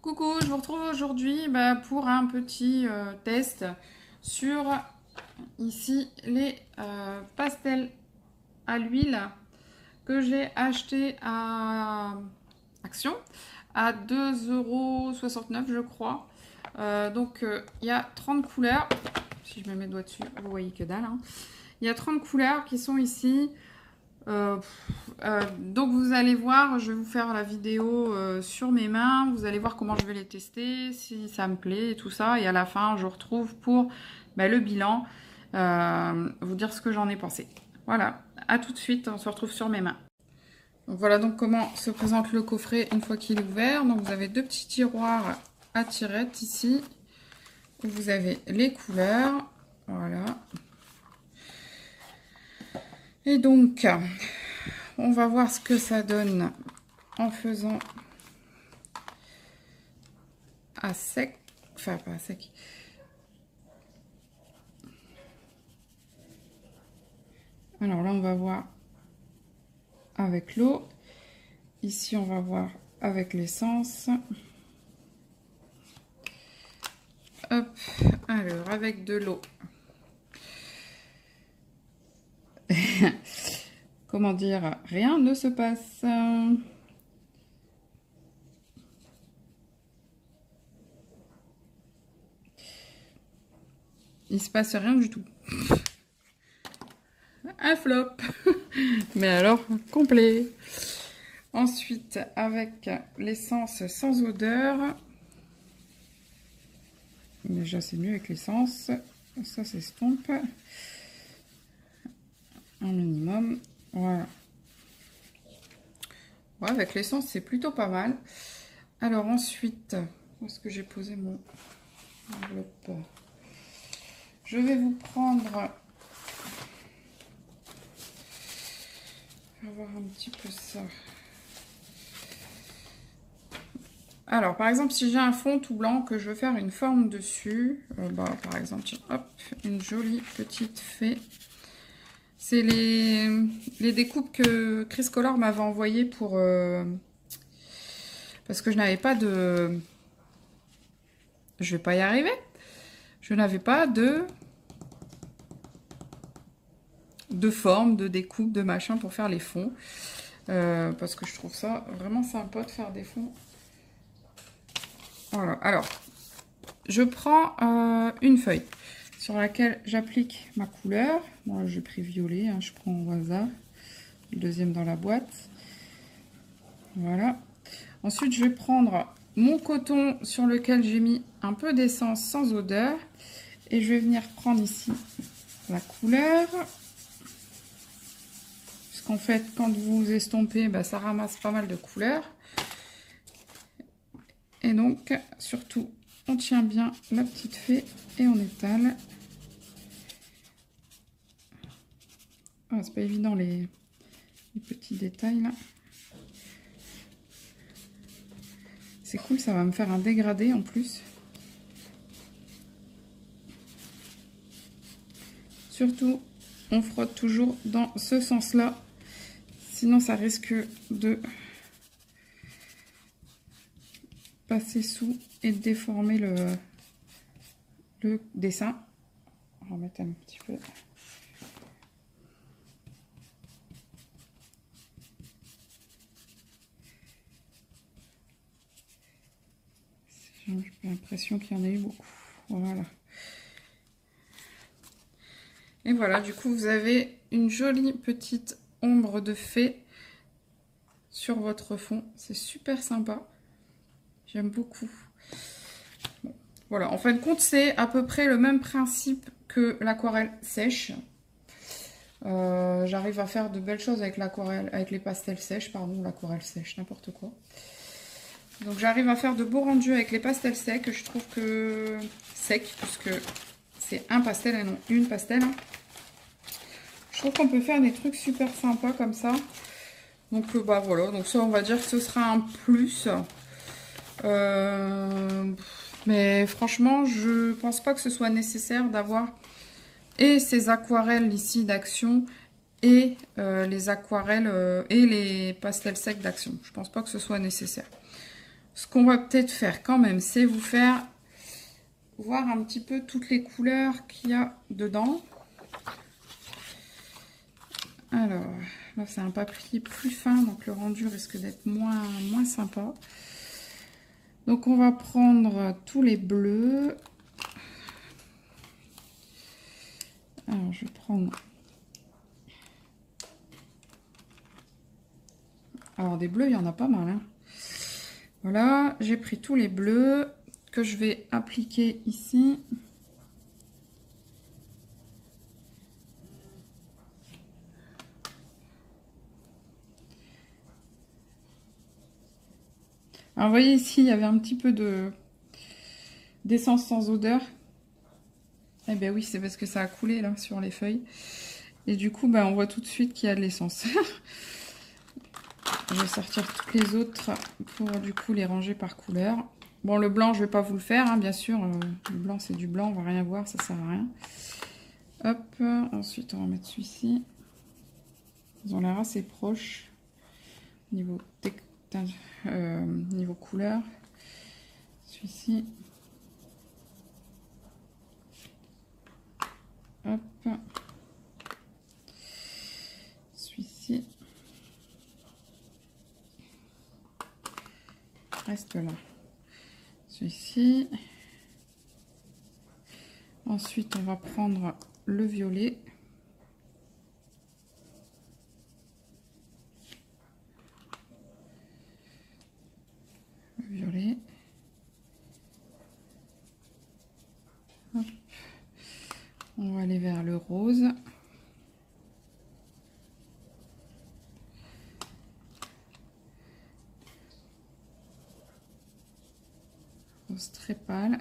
Coucou, je vous retrouve aujourd'hui pour un petit test sur ici les pastels à l'huile que j'ai acheté à Action à 2,69 € je crois. Il y a 30 couleurs. Si je mets mes doigts dessus, vous voyez que dalle. Hein. Il y a 30 couleurs qui sont ici. Donc vous allez voir, je vais vous faire la vidéo sur mes mains, vous allez voir comment je vais les tester, si ça me plaît et tout ça, et à la fin je retrouve pour le bilan, vous dire ce que j'en ai pensé. Voilà, à tout de suite, on se retrouve sur mes mains. Donc voilà donc comment se présente le coffret une fois qu'il est ouvert. Donc vous avez deux petits tiroirs à tirettes ici, où vous avez les couleurs, voilà. Et donc, on va voir ce que ça donne en faisant à sec, enfin pas à sec. Alors là, on va voir avec l'eau. Ici, on va voir avec l'essence. Hop, alors avec de l'eau. Comment dire, rien ne se passe. Il se passe rien du tout. Un flop. Mais alors, complet. Ensuite, avec l'essence sans odeur. Déjà, c'est mieux avec l'essence. Ça s'estompe. Un minimum. Voilà. Ouais, avec l'essence, c'est plutôt pas mal. Alors ensuite, où est-ce que j'ai posé mon enveloppe? Je vais vous prendre... On va voir un petit peu ça. Alors, par exemple, si j'ai un fond tout blanc que je veux faire une forme dessus, par exemple, tiens, hop, une jolie petite fée. C'est les découpes que Chris Color m'avait envoyées pour... parce que je n'avais pas de... Je vais pas y arriver. Je n'avais pas de forme, de découpe, de machin pour faire les fonds. Parce que je trouve ça vraiment sympa de faire des fonds. Voilà, alors, je prends une feuille sur laquelle j'applique ma couleur. Moi, j'ai pris violet, hein, je prends au hasard. Le deuxième dans la boîte. Voilà. Ensuite, je vais prendre mon coton sur lequel j'ai mis un peu d'essence sans odeur. Et je vais venir prendre ici la couleur. Puisqu'en fait, quand vous estompez, ça ramasse pas mal de couleurs. Et donc, surtout, on tient bien la petite fée et on étale. Ah, c'est pas évident les petits détails là. C'est cool, ça va me faire un dégradé en plus. Surtout, on frotte toujours dans ce sens-là. Sinon, ça risque de passer sous et de déformer le dessin. On va remettre un petit peu. J'ai l'impression qu'il y en a eu beaucoup. Voilà. Et voilà, du coup, vous avez une jolie petite ombre de fée sur votre fond. C'est super sympa. J'aime beaucoup. Bon, voilà, en fin de compte, c'est à peu près le même principe que l'aquarelle sèche. J'arrive à faire de belles choses avec l'aquarelle, avec les pastels sèches, pardon, l'aquarelle sèche, n'importe quoi. Donc j'arrive à faire de beaux rendus avec les pastels secs. Je trouve que sec, puisque c'est un pastel et non une pastel. Je trouve qu'on peut faire des trucs super sympas comme ça. Donc voilà, donc ça on va dire que ce sera un plus. Mais franchement, je pense pas que ce soit nécessaire d'avoir et ces aquarelles ici d'Action et les aquarelles et les pastels secs d'Action. Je pense pas que ce soit nécessaire. ce qu'on va peut-être faire quand même, c'est vous faire voir un petit peu toutes les couleurs qu'il y a dedans. Alors, là c'est un papier plus fin, donc le rendu risque d'être moins sympa. Donc on va prendre tous les bleus. Alors je vais prendre... Alors des bleus, il y en a pas mal, hein. Voilà, j'ai pris tous les bleus que je vais appliquer ici. Alors vous voyez ici, il y avait un petit peu d'essence sans odeur. Eh bien oui, c'est parce que ça a coulé là sur les feuilles. Et du coup, on voit tout de suite qu'il y a de l'essence. Je vais sortir toutes les autres pour du coup les ranger par couleur. Bon, le blanc, je vais pas vous le faire, hein, bien sûr. Le blanc, c'est du blanc, on va rien voir, ça sert à rien. Hop, ensuite on va mettre celui-ci. Ils ont l'air assez proches niveau couleur. Celui-ci. Hop. Celui-ci. Reste là. Celui-ci. Ensuite, on va prendre le violet. Le violet. Hop. On va aller vers le rose. Rose très pâle.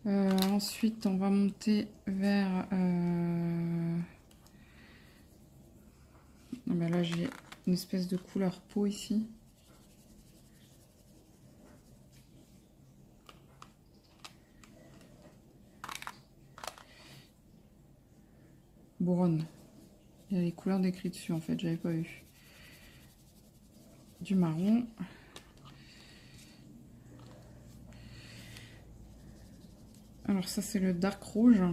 Ensuite, on va monter vers... là, j'ai une espèce de couleur peau ici. Brune. Il y a les couleurs décrites dessus, en fait, j'avais pas vu. Du marron. Alors ça, c'est le dark rouge.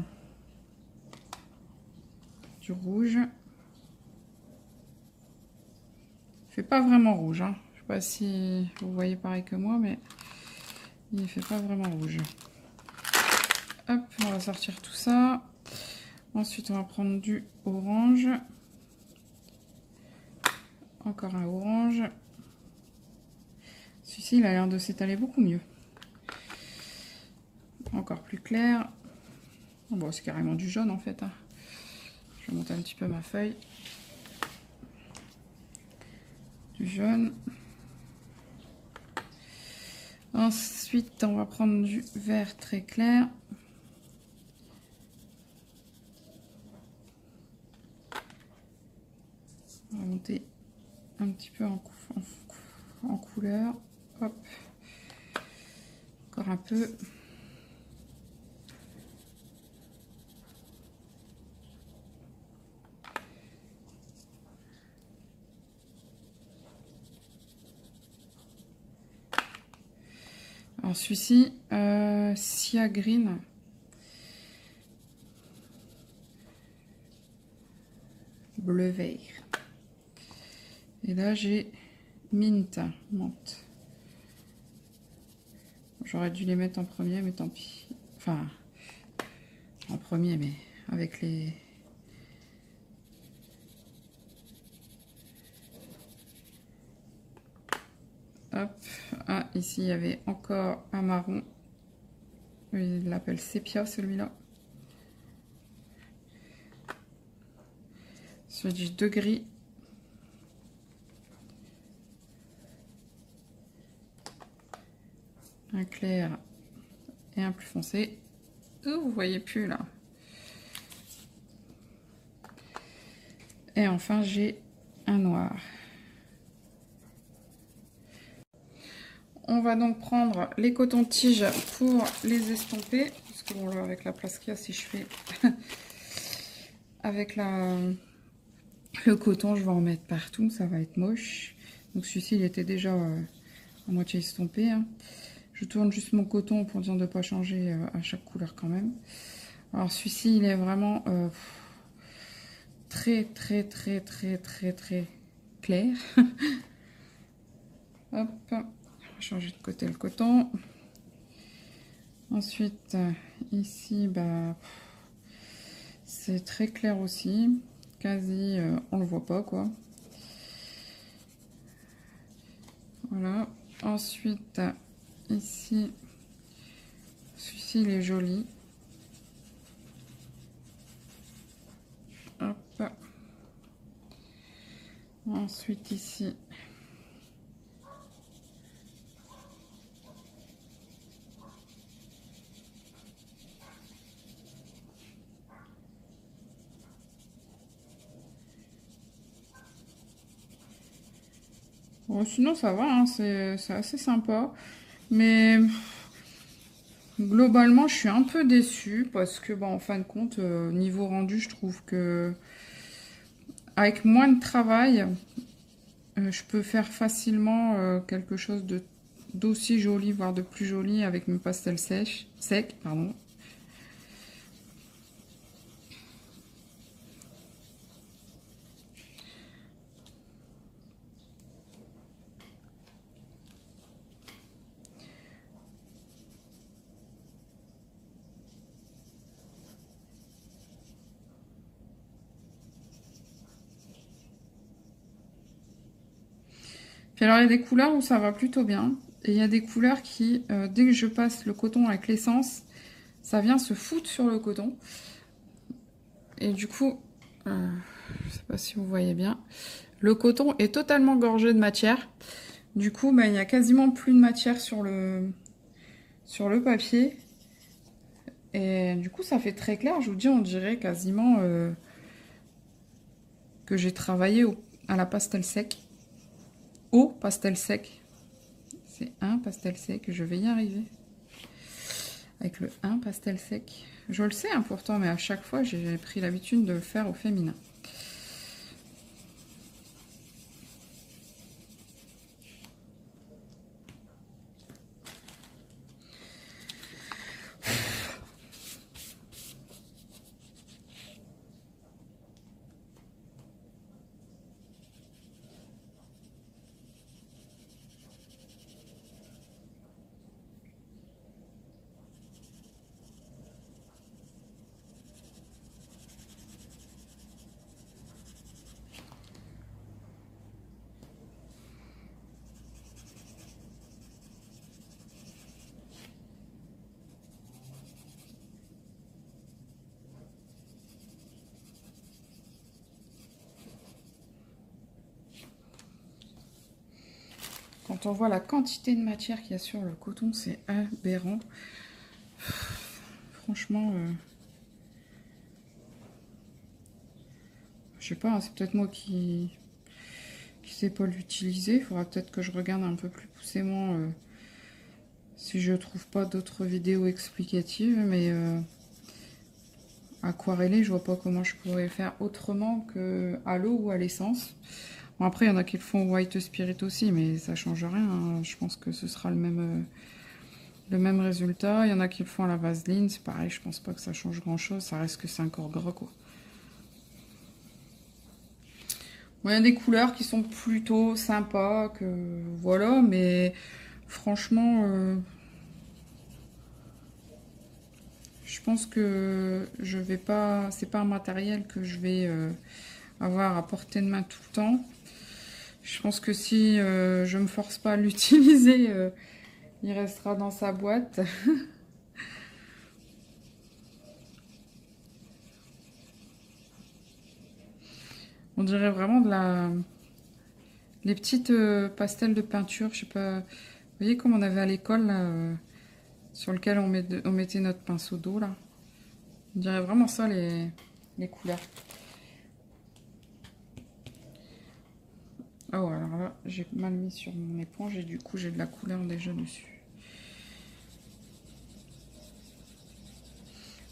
Du rouge. Il fait pas vraiment rouge, hein. Je sais pas si vous voyez pareil que moi, mais il ne fait pas vraiment rouge. Hop, on va sortir tout ça. Ensuite, on va prendre du orange. Encore un orange. Celui-ci, il a l'air de s'étaler beaucoup mieux. Encore plus clair. Bon, c'est carrément du jaune en fait, hein. Je vais monter un petit peu ma feuille. Du jaune. Ensuite, on va prendre du vert très clair. On va monter un petit peu en couleur. Hop. Encore un peu. Alors celui-ci, Sia Green. Bleu vert. Et là j'ai Mint, menthe. J'aurais dû les mettre en premier, mais tant pis. Enfin, en premier, mais avec les... Hop. Ah, ici, il y avait encore un marron. Il l'appelle sépia, celui-là. Celui de gris. Un clair et un plus foncé. Oh, vous voyez plus là. Et enfin, j'ai un noir. On va donc prendre les cotons-tiges pour les estomper. Parce que bon, là, avec la place qu'il y a, si je fais avec le coton, je vais en mettre partout. Ça va être moche. Donc celui-ci, il était déjà à moitié estompé. Hein. Je tourne juste mon coton pour dire de ne pas changer à chaque couleur quand même. Alors celui-ci, il est vraiment très clair. Hop, on va changer de côté le coton. Ensuite, ici, bah, c'est très clair aussi. Quasi, on le voit pas, quoi. Voilà. Ensuite, ici, celui-ci, il est joli. Hop. Ensuite, ici. Bon, sinon, ça va, hein, c'est assez sympa. Mais globalement, je suis un peu déçue parce que, bah, en fin de compte, niveau rendu, je trouve que avec moins de travail, je peux faire facilement quelque chose d'aussi joli, voire de plus joli avec mes pastels secs, pardon. Puis alors, il y a des couleurs où ça va plutôt bien. Et il y a des couleurs qui, dès que je passe le coton avec l'essence, ça vient se foutre sur le coton. Et du coup, je ne sais pas si vous voyez bien, le coton est totalement gorgé de matière. Du coup, bah, il n'y a quasiment plus de matière sur le papier. Et du coup, ça fait très clair. Je vous dis, on dirait quasiment que j'ai travaillé à la pastel sec. Au pastel sec. C'est un pastel sec. Je vais y arriver. Avec le 1 pastel sec. Je le sais hein, pourtant, mais à chaque fois, j'ai pris l'habitude de le faire au féminin. Quand on voit la quantité de matière qu'il y a sur le coton, c'est aberrant. Franchement, je sais pas, hein, c'est peut-être moi qui sais pas l'utiliser. Il faudra peut-être que je regarde un peu plus poussément si je trouve pas d'autres vidéos explicatives. Mais aquarellé, je vois pas comment je pourrais faire autrement que à l'eau ou à l'essence. Bon, après, il y en a qui le font white spirit aussi, mais ça change rien. Hein. Je pense que ce sera le même résultat. Il y en a qui le font à la vaseline, c'est pareil, je pense pas que ça change grand-chose. Ça reste que c'est encore gras, quoi. Bon, il y a des couleurs qui sont plutôt sympas, que voilà, mais franchement, je pense que je vais pas. C'est pas un matériel que je vais avoir à portée de main tout le temps. Je pense que si je me force pas à l'utiliser, il restera dans sa boîte. On dirait vraiment les petites pastels de peinture. Je sais pas. Vous voyez comme on avait à l'école sur lequel on mettait notre pinceau d'eau là. On dirait vraiment ça les couleurs. Oh alors là j'ai mal mis sur mon éponge et du coup j'ai de la couleur déjà dessus.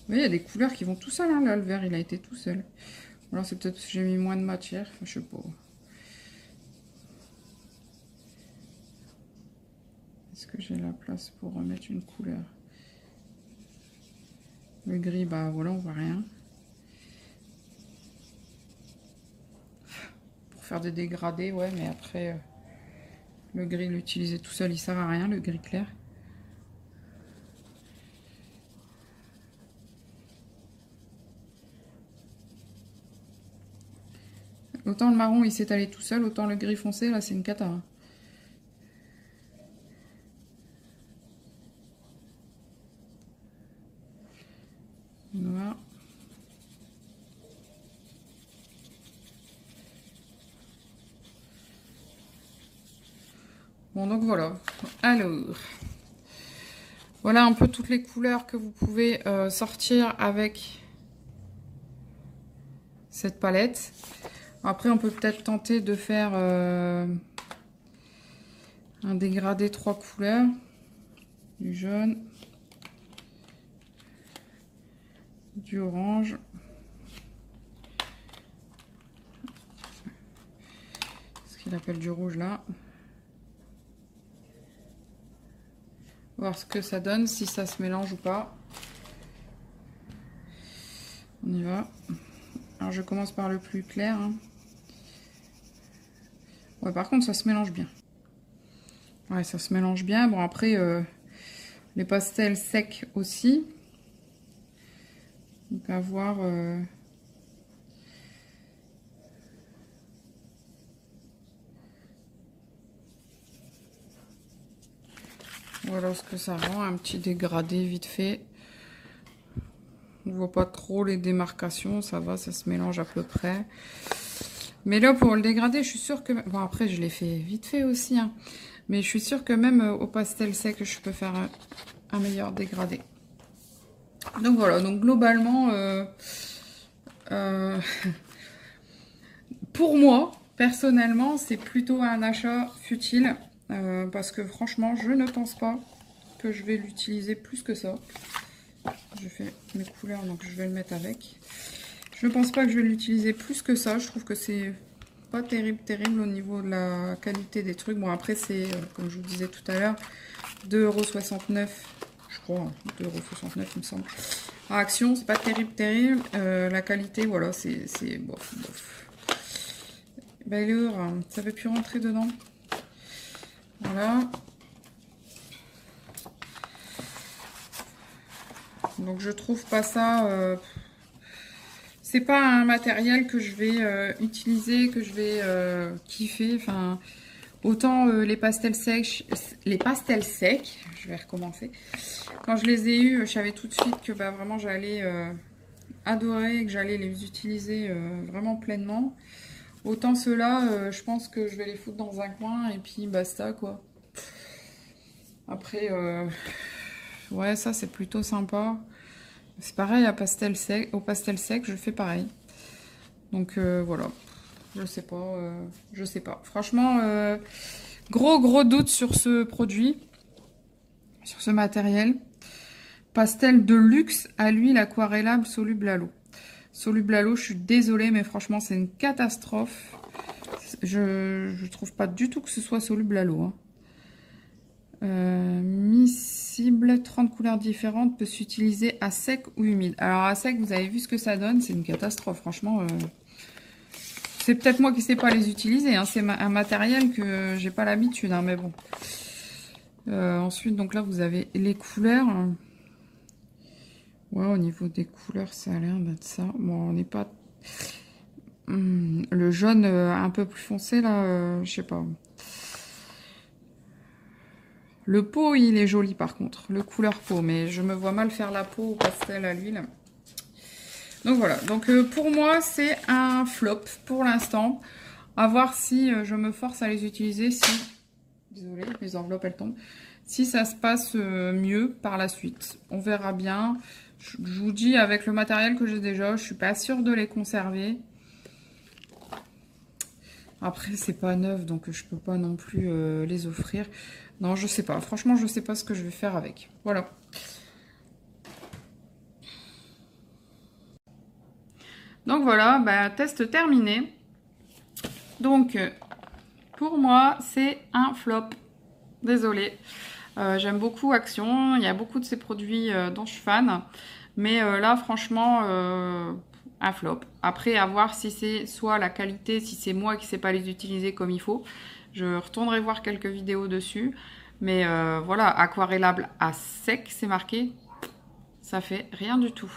Vous voyez il y a des couleurs qui vont tout seul hein, là le vert il a été tout seul. Alors c'est peut-être parce que j'ai mis moins de matière, enfin, je sais pas. Est-ce que j'ai la place pour remettre une couleur? Le gris, bah voilà, on voit rien. Pour faire des dégradés, ouais, mais après, le gris, l'utiliser tout seul, il sert à rien, le gris clair. Autant le marron, il s'est allé tout seul, autant le gris foncé, là, c'est une cata. Hein. Noir. Bon, donc voilà. Alors, voilà un peu toutes les couleurs que vous pouvez sortir avec cette palette. Après, on peut peut-être tenter de faire un dégradé 3 couleurs. Du jaune, du orange, ce qu'il appelle du rouge là. Voir ce que ça donne, si ça se mélange ou pas. On y va. Alors je commence par le plus clair. Hein. Ouais, par contre ça se mélange bien. Ouais, ça se mélange bien. Bon après, les pastels secs aussi. Donc à voir... Voilà ce que ça rend, un petit dégradé vite fait. On ne voit pas trop les démarcations, ça va, ça se mélange à peu près. Mais là, pour le dégradé, je suis sûre que... Bon, après, je l'ai fait vite fait aussi, hein. Mais je suis sûre que même au pastel sec, je peux faire un meilleur dégradé. Donc voilà, donc globalement, pour moi, personnellement, c'est plutôt un achat futile. Parce que franchement, je ne pense pas que je vais l'utiliser plus que ça. Je fais mes couleurs, donc je vais le mettre avec. Je ne pense pas que je vais l'utiliser plus que ça. Je trouve que c'est pas terrible au niveau de la qualité des trucs. Bon, après, c'est, comme je vous disais tout à l'heure, 2,69 €, je crois. 2,69 €, il me semble. À Action, c'est pas terrible. La qualité, voilà, c'est bof. Ben alors, ça ne veut plus rentrer dedans. Voilà. Donc je trouve pas ça... c'est pas un matériel que je vais utiliser, que je vais kiffer. Enfin, autant les pastels secs, je vais recommencer. Quand je les ai eus, je savais tout de suite que bah, vraiment j'allais adorer, que j'allais les utiliser vraiment pleinement. Autant ceux-là, je pense que je vais les foutre dans un coin et puis basta quoi. Après, ouais, ça c'est plutôt sympa. C'est pareil au pastel sec, je fais pareil. Donc voilà, je sais pas. Franchement, gros doute sur ce produit, sur ce matériel. Pastel de luxe à l'huile aquarellable soluble à l'eau. Soluble à l'eau, je suis désolée, mais franchement, c'est une catastrophe. Je trouve pas du tout que ce soit soluble à l'eau. Hein. Miscible, 30 couleurs différentes, peut s'utiliser à sec ou humide. Alors à sec, vous avez vu ce que ça donne, c'est une catastrophe. Franchement, c'est peut-être moi qui sais pas les utiliser. Hein. C'est un matériel que j'ai pas l'habitude, hein, mais bon. Ensuite, donc là, vous avez les couleurs. Ouais, au niveau des couleurs, ça a l'air d'être ça. Bon, on n'est pas... le jaune un peu plus foncé, là, je sais pas. Le pot, il est joli, par contre. Le couleur pot, mais je me vois mal faire la peau au pastel à l'huile. Donc, voilà. Donc, pour moi, c'est un flop, pour l'instant. À voir si je me force à les utiliser, si... Désolée, les enveloppes, elles tombent. Si ça se passe mieux par la suite. On verra bien. Je vous dis, avec le matériel que j'ai déjà, je suis pas sûre de les conserver. Après, c'est pas neuf, donc je peux pas non plus les offrir. Non, je sais pas. Franchement, je sais pas ce que je vais faire avec. Voilà. Donc voilà, bah, test terminé. Donc, pour moi, c'est un flop. Désolée. J'aime beaucoup Action, il y a beaucoup de ces produits dont je suis fan. Mais là, franchement, un flop. Après, à voir si c'est soit la qualité, si c'est moi qui ne sais pas les utiliser comme il faut. Je retournerai voir quelques vidéos dessus. Mais voilà, aquarellable à sec, c'est marqué. Ça fait rien du tout.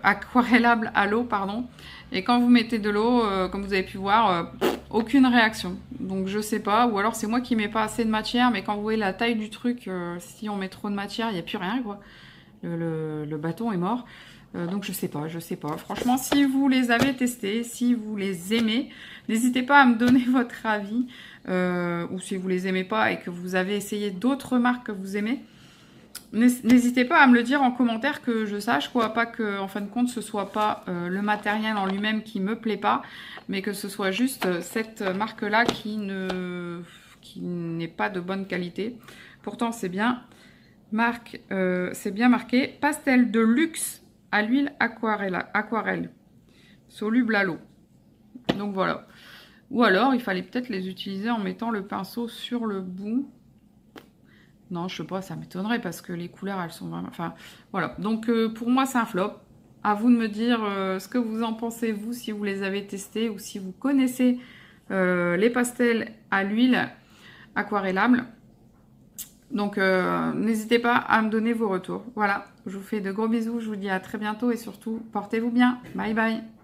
Aquarellable à l'eau, pardon. Et quand vous mettez de l'eau, comme vous avez pu voir, aucune réaction. Donc je sais pas, ou alors c'est moi qui mets pas assez de matière, mais quand vous voyez la taille du truc, si on met trop de matière, il n'y a plus rien, quoi. Le bâton est mort. Donc je sais pas, je sais pas. Franchement, si vous les avez testés, si vous les aimez, n'hésitez pas à me donner votre avis. Ou si vous les aimez pas et que vous avez essayé d'autres marques que vous aimez, n'hésitez pas à me le dire en commentaire que je sache, quoi. Pas que, en fin de compte, ce soit pas le matériel en lui-même qui me plaît pas, mais que ce soit juste cette marque-là qui n'est pas de bonne qualité. Pourtant, c'est bien. C'est bien marqué pastel de luxe à l'huile aquarelle, soluble à l'eau. Donc voilà. Ou alors, il fallait peut-être les utiliser en mettant le pinceau sur le bout. Non, je sais pas, ça m'étonnerait parce que les couleurs, elles sont vraiment... Enfin, voilà. Donc, pour moi, c'est un flop. À vous de me dire ce que vous en pensez, vous, si vous les avez testés ou si vous connaissez les pastels à l'huile aquarellable. Donc, n'hésitez pas à me donner vos retours. Voilà, je vous fais de gros bisous. Je vous dis à très bientôt et surtout, portez-vous bien. Bye bye.